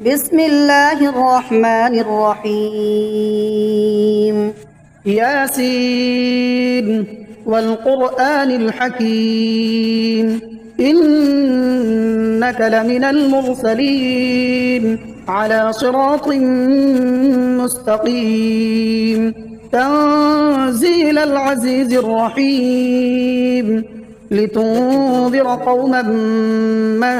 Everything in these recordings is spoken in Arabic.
بسم الله الرحمن الرحيم ياسين والقرآن الحكيم إنك لمن المرسلين على صراط مستقيم تنزيل العزيز الرحيم لتنذر قوما ما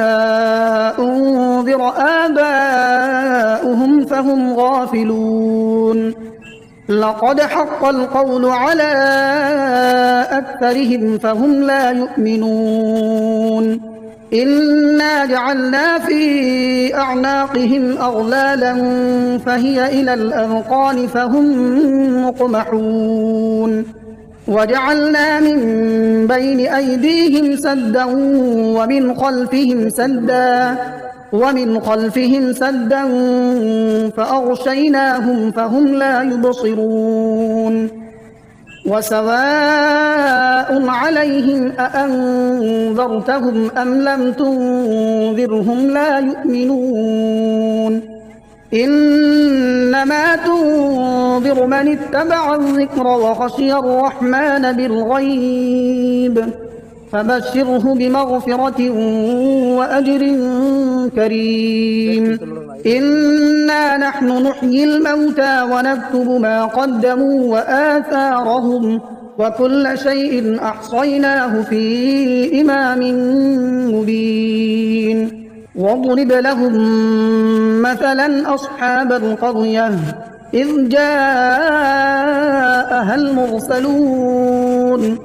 أنذر آباؤهم فهم غافلون لقد حق القول على أكثرهم فهم لا يؤمنون إنا جعلنا في أعناقهم أغلالا فهي إلى الأذقان فهم مقمحون وجعلنا من بين أيديهم سدا ومن خلفهم سدا فأغشيناهم فهم لا يبصرون وسواء عليهم أأنذرتهم أم لم تنذرهم لا يؤمنون إنما تنذر من اتبع الذكر وخشي الرحمن بالغيب فبشره بمغفرة وأجر كريم إنا نحن نحيي الموتى ونكتب ما قدموا وآثارهم وكل شيء أحصيناه في إمام مبين واضرب لهم مثلا أصحاب القرية إذ جاءها المرسلون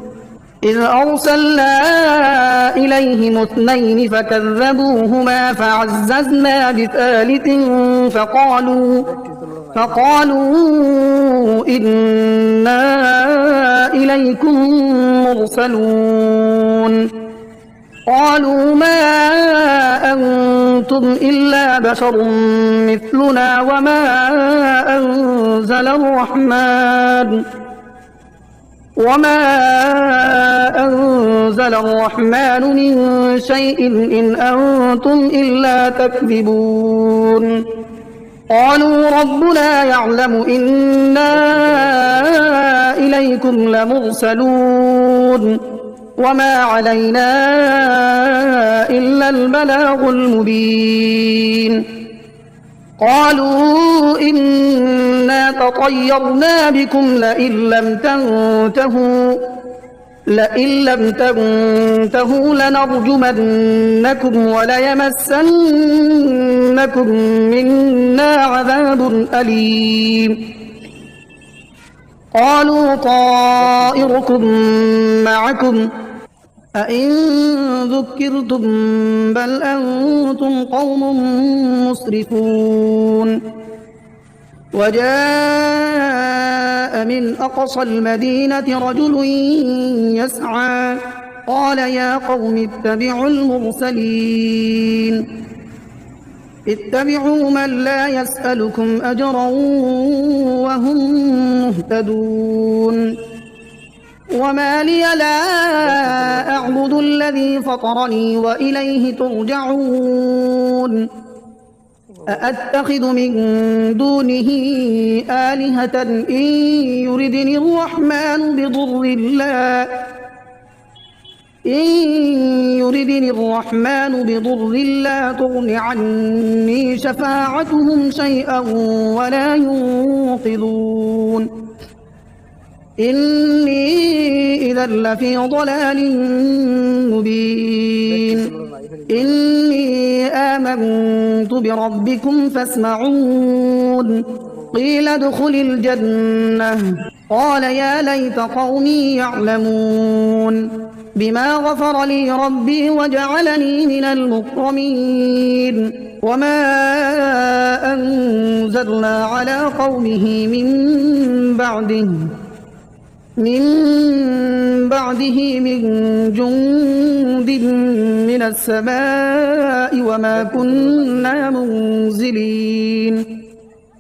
إذ أرسلنا إليهم اثنين فكذبوهما فعززنا بثالث فقالوا إنا إليكم مرسلون قالوا ما أنتم إلا بشر مثلنا وما أنزل الرحمن من شيء إن أنتم إلا تكذبون قالوا ربنا يعلم إنا إليكم لمرسلون وما علينا إلا البلاغ المبين قالوا إنا تطيرنا بكم لئن لم تنتهوا لنرجمنكم وليمسنكم منا عذاب أليم قالوا طائركم معكم أئن ذكرتم بل أنتم قوم مسرفون وجاء من أقصى المدينة رجل يسعى قال يا قوم اتبعوا المرسلين اتبعوا من لا يسألكم أجرا وهم مهتدون وما لي لا أعبد الذي فطرني وإليه ترجعون أأتخذ من دونه آلهة إن يردني الرحمن بضر لا تغن عني شفاعتهم شيئا ولا ينقذون إني إذا لفي ضلال مبين إني آمنت بربكم فاسمعون قيل ادخل الجنة قال يا ليت قومي يعلمون بما غفر لي ربي وجعلني من المكرمين وما أنزلنا على قومه من بعده من جند من السماء وما كنا منزلين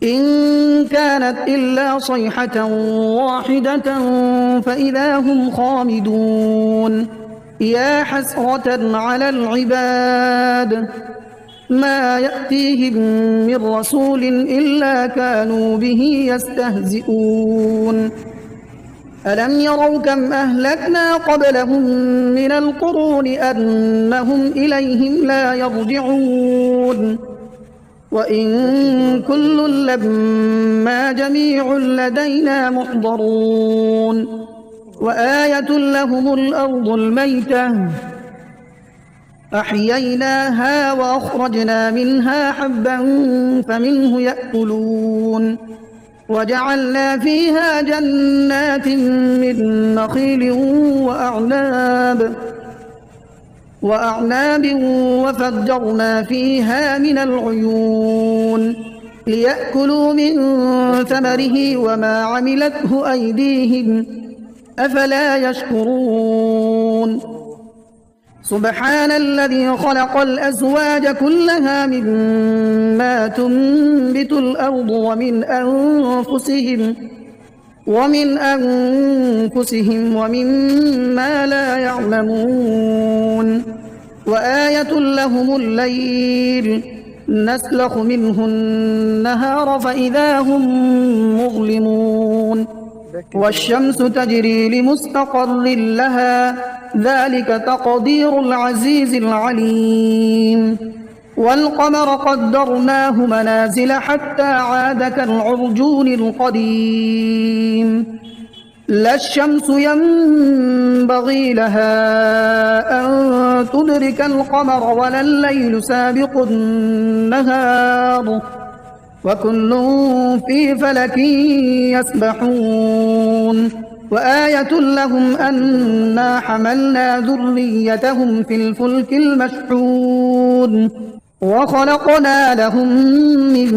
إن كانت إلا صيحة واحدة فإذا هم خامدون يا حسرة على العباد ما يأتيهم من رسول إلا كانوا به يستهزئون ألم يروا كم أهلكنا قبلهم من القرون أنهم إليهم لا يرجعون وإن كل لما جميع لدينا محضرون وآية لهم الأرض الميتة أحييناها وأخرجنا منها حبا فمنه يأكلون وجعلنا فيها جنات من نخيل وأعناب وفجرنا فيها من العيون ليأكلوا من ثمره وما عملته أيديهم أفلا يشكرون سبحان الذي خلق الأزواج كلها مما تنبت الأرض ومن أنفسهم ومما لا يعلمون وآية لهم الليل نسلخ منه النهار فإذا هم مظلمون والشمس تجري لمستقر لها ذلك تقدير العزيز العليم والقمر قدرناه منازل حتى عاد كالعرجون القديم لا الشمس ينبغي لها أن تدرك القمر ولا الليل سابق النهار وكل في فلك يسبحون وآية لهم أنا حملنا ذريتهم في الفلك المشحون وخلقنا لهم من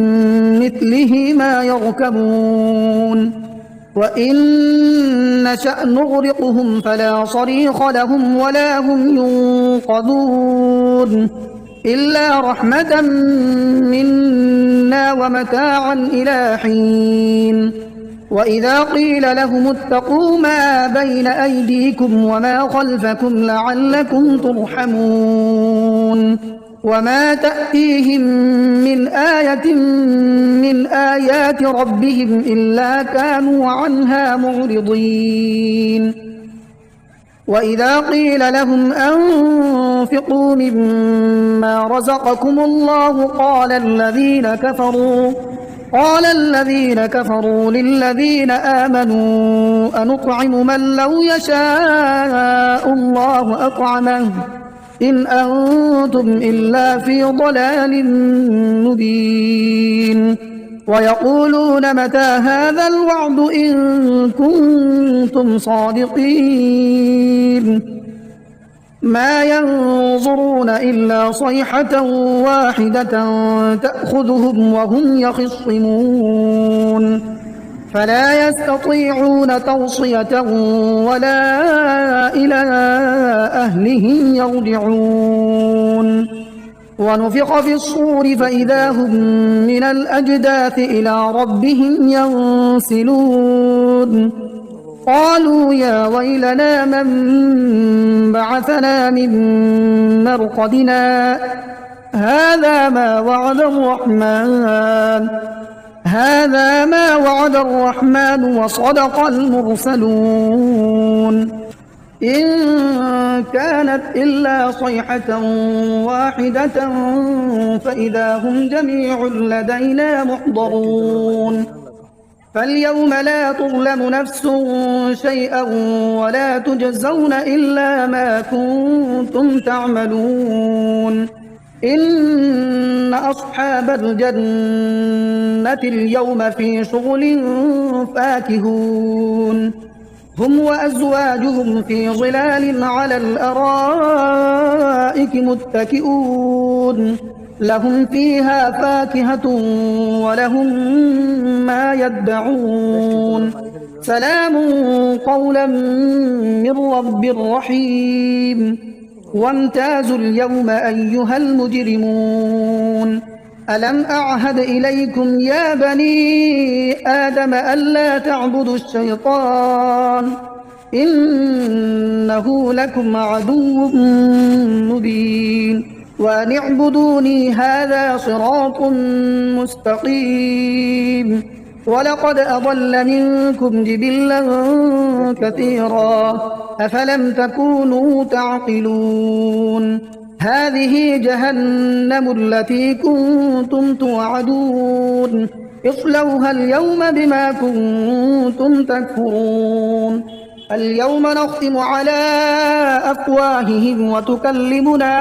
مثله ما يركبون وإن نشأ نغرقهم فلا صريخ لهم ولا هم ينقذون إلا رحمة منا ومتاعا إلى حين وإذا قيل لهم اتقوا ما بين أيديكم وما خلفكم لعلكم ترحمون وما تأتيهم من آية من آيات ربهم إلا كانوا عنها معرضين وإذا قيل لهم أنفقوا مما رزقكم الله قال الذين كفروا للذين آمنوا أنطعم من لو يشاء الله أطعمه إن أنتم إلا في ضلال مبين ويقولون متى هذا الوعد إن كنتم صادقين ما ينظرون إلا صيحة واحدة تأخذهم وهم يخصمون فلا يستطيعون توصية ولا إلى أهلهم يرجعون ونفخ في الصور فإذا هم من الأجداث إلى ربهم ينسلون قالوا يا ويلنا من بعثنا من مرقدنا هذا ما وعد الرحمن وصدق المرسلون إن كانت إلا صيحة واحدة فإذا هم جميع لدينا محضرون فاليوم لا تظلم نفس شيئا ولا تجزون إلا ما كنتم تعملون إن أصحاب الجنة اليوم في شغل فاكهون هم وأزواجهم في ظلال على الأرائك متكئون لهم فيها فاكهة ولهم ما يدعون سلام قولا من رب رحيم وامتازوا اليوم أيها المجرمون ألم أعهد إليكم يا بني آدم ألا تعبدوا الشيطان إنه لكم عدو مبين وأن اعبدوني هذا صراط مستقيم ولقد أضل منكم جبلا كثيرا أفلم تكونوا تعقلون هذه جهنم التي كنتم توعدون اصلوها اليوم بما كنتم تكفرون اليوم نختم على أفواههم وتكلمنا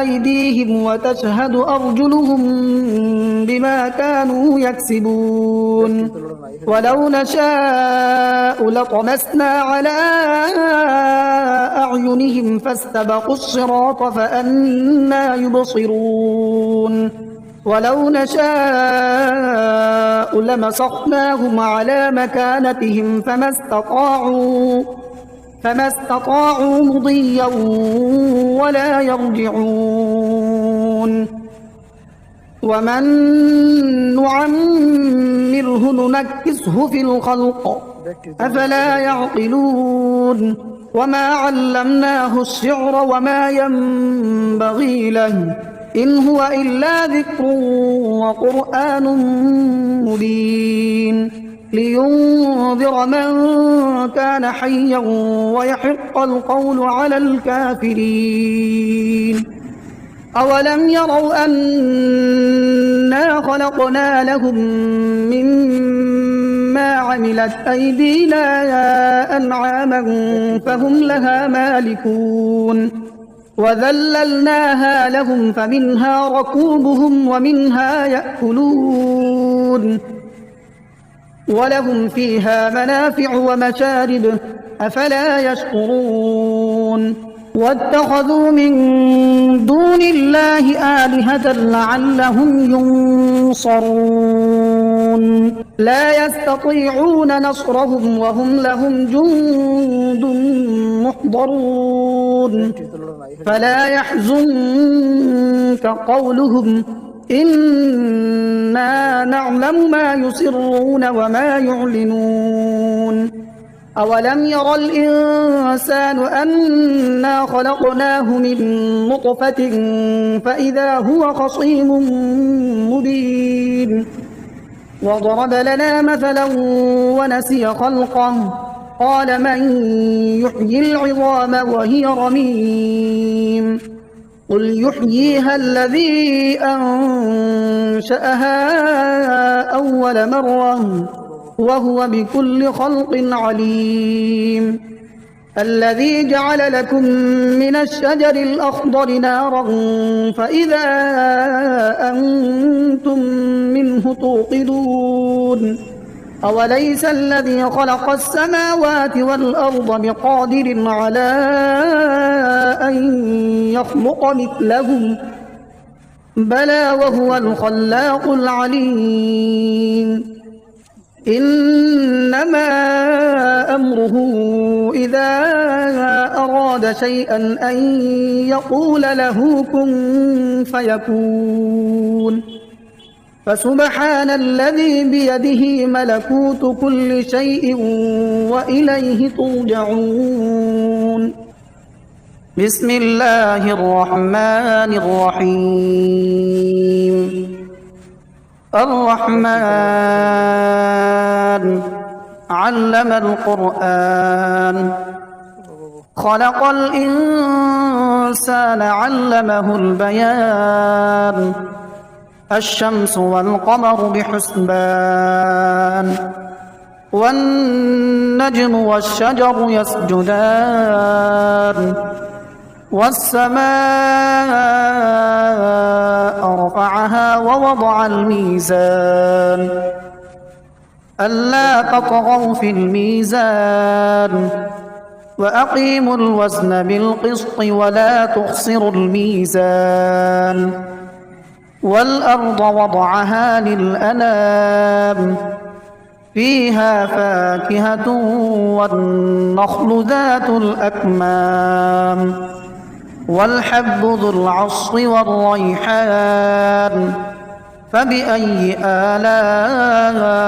أيديهم وتشهد أرجلهم بما كانوا يكسبون ولو نشاء لطمسنا على أعينهم فاستبقوا الصراط فأنى يبصرون ولو نشاء لمسخناهم على مكانتهم فما استطاعوا مضيا ولا يرجعون ومن نعمره ننكسه في الخلق أفلا يعقلون وما علمناه الشعر وما ينبغي له إن هو إلا ذكر وقرآن مبين لينذر من كان حيا ويحق القول على الكافرين أولم يروا أنا خلقنا لهم مما عملت أيدينا أنعاما فهم لها مالكون وذللناها لهم فمنها ركوبهم ومنها يأكلون ولهم فيها منافع ومشارب أفلا يشكرون واتخذوا من دون الله آلهة لعلهم ينصرون لا يستطيعون نصرهم وهم لهم جند محضرون فلا يحزنك قولهم إنا نعلم ما يسرون وما يعلنون أولم ير الإنسان أنا خلقناه من نطفة فإذا هو خصيم مبين وضرب لنا مثلا ونسي خلقه قال من يحيي العظام وهي رميم قل يحييها الذي أنشأها أول مرة وهو بكل خلق عليم الذي جعل لكم من الشجر الأخضر نارا فإذا أنتم منه توقدون أوليس الذي خلق السماوات والأرض بقادر على أن يخلق مثلهم بلى وهو الخلاق العليم إنما أمره إذا أراد شيئا أن يقول له كن فيكون فسبحان الذي بيده ملكوت كل شيء وإليه ترجعون بسم الله الرحمن الرحيم الرحمن علم القرآن خلق الإنسان علمه البيان الشمس والقمر بحسبان والنجم والشجر يسجدان والسماء رفعها ووضع الميزان ألا تطغوا في الميزان وأقيموا الوزن بالقسط ولا تخسروا الميزان والأرض وضعها للأنام فيها فاكهة والنخل ذات الأكمام والحب ذو العصف والريحان فبأي آلاء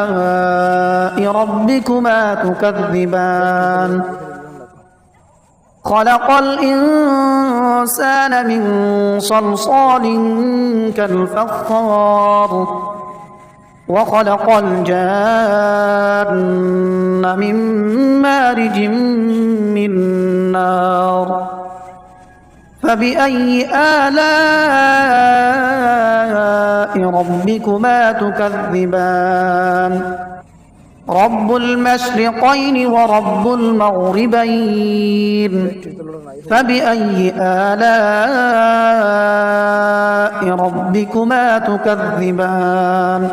ربكما تكذبان خلق الإنسان من صلصال كالفخار وخلق الجان من مارج من نار فبأي آلاء ربكما تكذبان رب المشرقين ورب المغربين فبأي آلاء ربكما تكذبان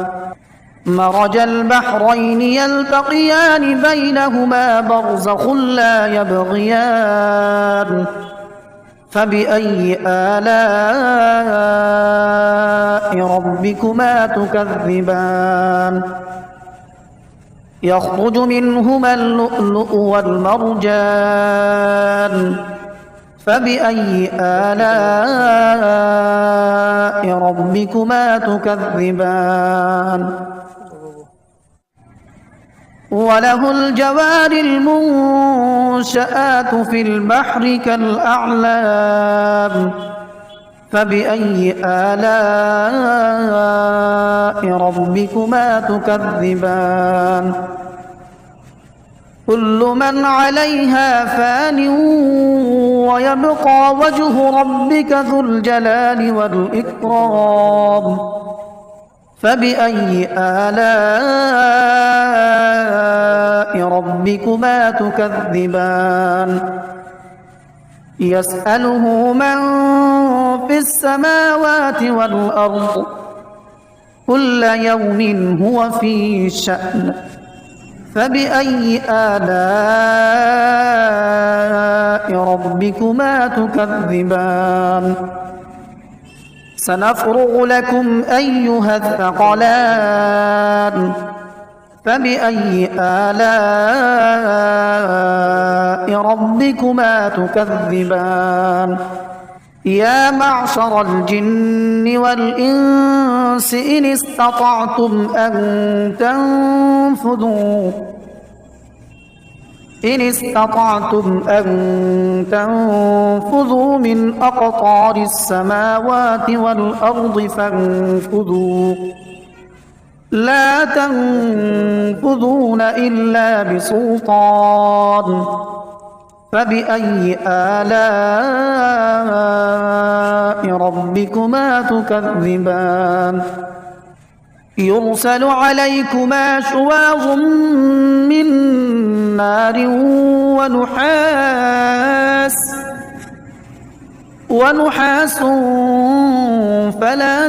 مرج البحرين يلتقيان بينهما برزخ لا يبغيان فبأي آلاء ربكما تكذبان يخرج منهما اللؤلؤ والمرجان فبأي آلاء ربكما تكذبان وله الجوار المنشآت في البحر كالأعلام فبأي آلاء ربكما تكذبان كل من عليها فان ويبقى وجه ربك ذو الجلال والإكرام فبأي آلاء ربكما تكذبان يسأله من في السماوات والأرض كل يوم هو في شأن فبأي آلاء ربكما تكذبان سنفرغ لكم أيها الثقلان فبأي آلاء ربكما تكذبان يا معشر الجن والإنس إن استطعتم أن تنفذوا من أقطار السماوات والأرض فانفذوا لا تنفذون إلا بسلطان فبأي آلاء ربكما تكذبان يرسل عليكما شواظ من نار ونحاس فلا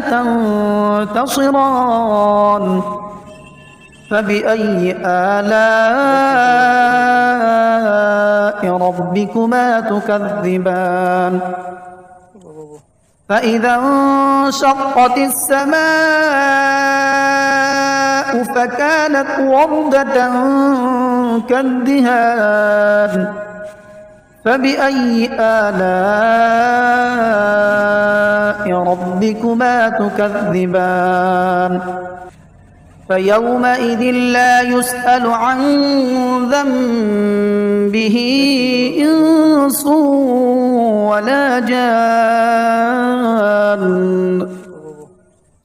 تنتصران فبأي آلاء ربكما تكذبان فإذا انشقت السماء فكانت وردة كالدهان فبأي آلاء ربكما تكذبان فيومئذ لا يسأل عن ذنبه إنس ولا جان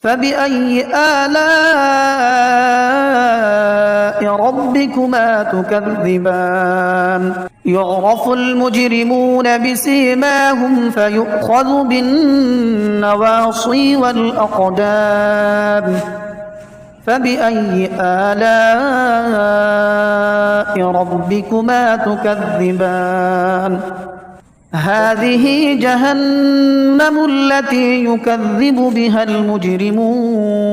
فبأي آلاء ربكما تكذبان يعرف المجرمون بسيماهم فيؤخذ بالنواصي والأقدام فبأي آلاء ربكما تكذبان هذه جهنم التي يكذب بها المجرمون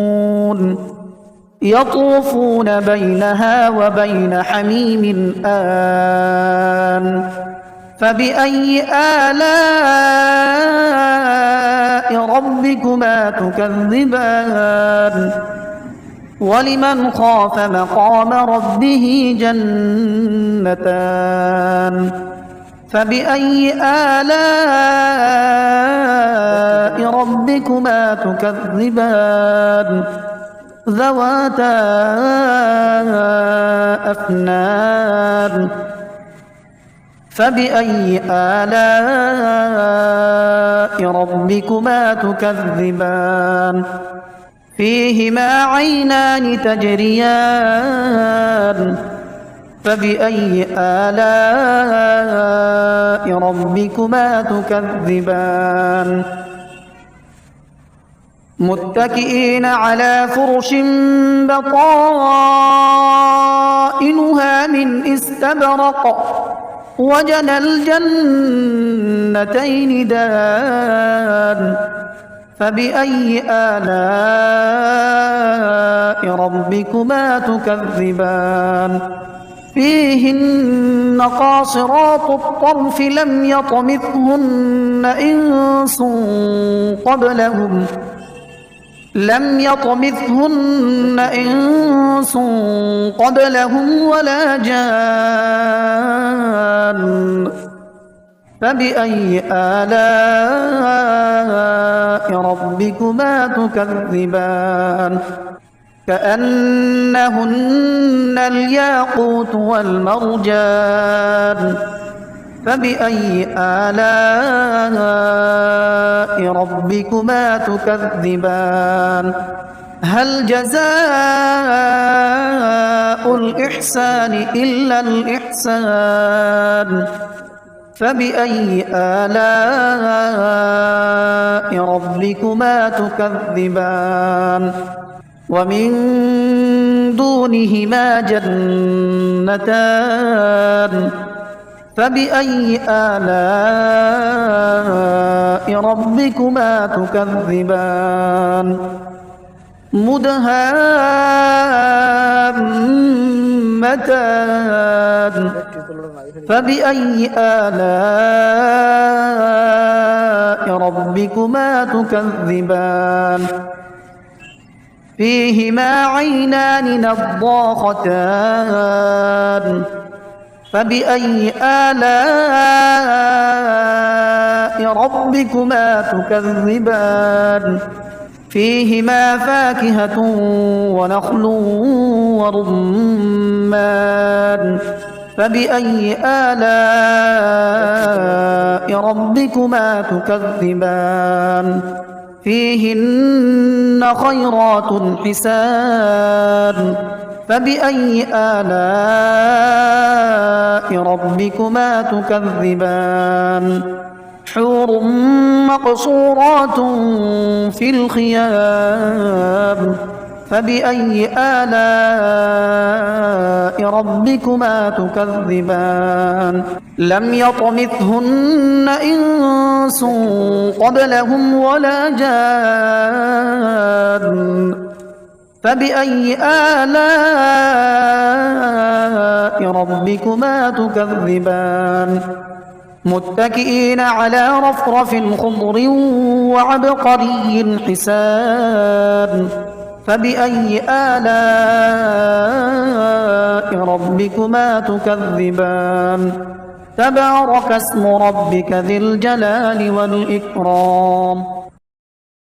يطوفون بينها وبين حميم آن فبأي آلاء ربكما تكذبان ولمن خاف مقام ربه جنتان فبأي آلاء ربكما ربكما تكذبان ذواتا أفنان فبأي آلاء ربكما تكذبان فيهما عينان تجريان فبأي آلاء ربكما تكذبان متكئين على فرش بطائنها من استبرق وجنى الجنتين دان فبأي آلاء ربكما تكذبان فيهن قاصرات الطرف لم يطمثهن إنس قبلهم ولا جان فبأي آلاء ربكما تكذبان كأنهن الياقوت والمرجان فبأي آلاء ربكما تكذبان هل جزاء الإحسان إلا الإحسان فبأي آلاء ربكما تكذبان ومن دونهما جنتان فبأي آلاء ربكما تكذبان مدهامتان فبأي آلاء ربكما تكذبان فيهما عينان نضاختان فبأي آلاء ربكما تكذبان فيهما فاكهة ونخل ورمان فبأي آلاء ربكما تكذبان فيهن خيرات حسان فبأي آلاء ربكما تكذبان حور مقصورات في الخيام فبأي آلاء ربكما تكذبان لم يطمثهن إنس قبلهم ولا جان فبأي آلاء ربكما تكذبان متكئين على رفرف خضر وعبقري حسان فبأي آلاء ربكما تكذبان تبارك اسم ربك ذي الجلال والإكرام